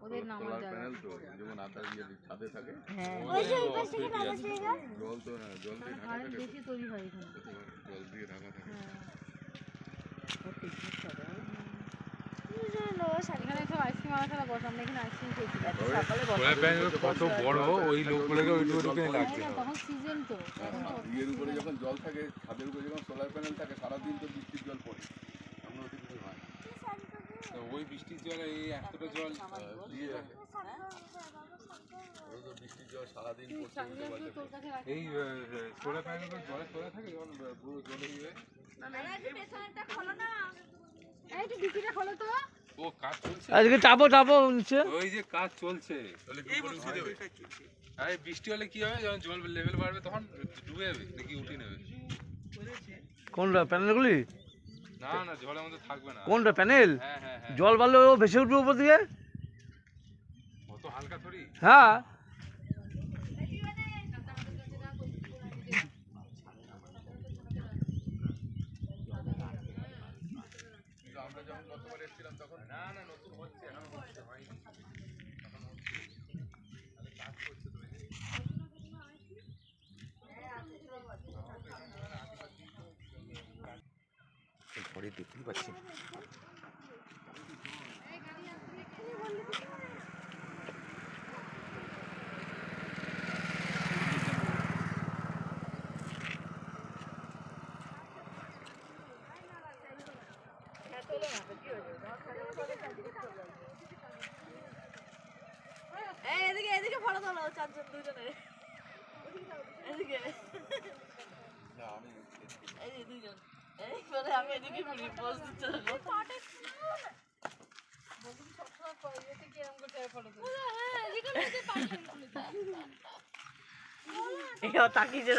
ওদের নামার জায়গা প্যানেল তো যেমন আদার ছাদে থাকে। হ্যাঁ জল তো জল দিয়ে ঢাকা কারেন্ট থাকে, বেশি তৈরি হয় এখানে। জল দিয়ে ঢাকা থাকে। এখানে সব আইসক্রিম আলাদা বসে, আমরা এখানে আইসক্রিম খেয়েছিলাম কত বড় ওই লোকগুলোকে ওইটুকু লাগছে। তখন সিজন তো ইয়ের উপরে যখন জল থাকে, ছাদের উপরে যখন সোলার প্যানেল থাকে, সারাদিন তো বৃষ্টির জল পড়ে, এমন অতি কিছু হয় না। ওই বৃষ্টির জল এই এতটা জল দিয়ে রাখে, ওই তো বৃষ্টির জল সারাদিন পড়ছে। এই সোলার প্যানেল জলে তোলা থাকে যখন পুরো জলে গিয়ে ও কাজ চলছে। আজকে টাপো নিচে ওই যে কাজ চলছে, আরে বৃষ্টি হলে কি হবে, যখন জল লেভেল বাড়বে তখন ডুবে যাবে নাকি উঠে নেবে। কোনটা প্যানেলগুলি? না না, জলের মধ্যে থাকবে না। কোনটা প্যানেল? হ্যাঁ হ্যাঁ হ্যাঁ, জল বাড়লে ও ভেসে উঠবে উপর দিকে। অত হালকা থরি। হ্যাঁ আমরা যখন গতবার এসেছিলাম তখন না না, নতুন হচ্ছে, এখন হচ্ছে, হয়নি। ঘরে দেখতেই পাচ্ছি। এদিকে ফটো তোলো, চারজন দুজনে এদিকে, এই যে দুজন, এই করে আমি এদিকে ঘুরি, পোজ দিতে থাকবো। তাকিয়ে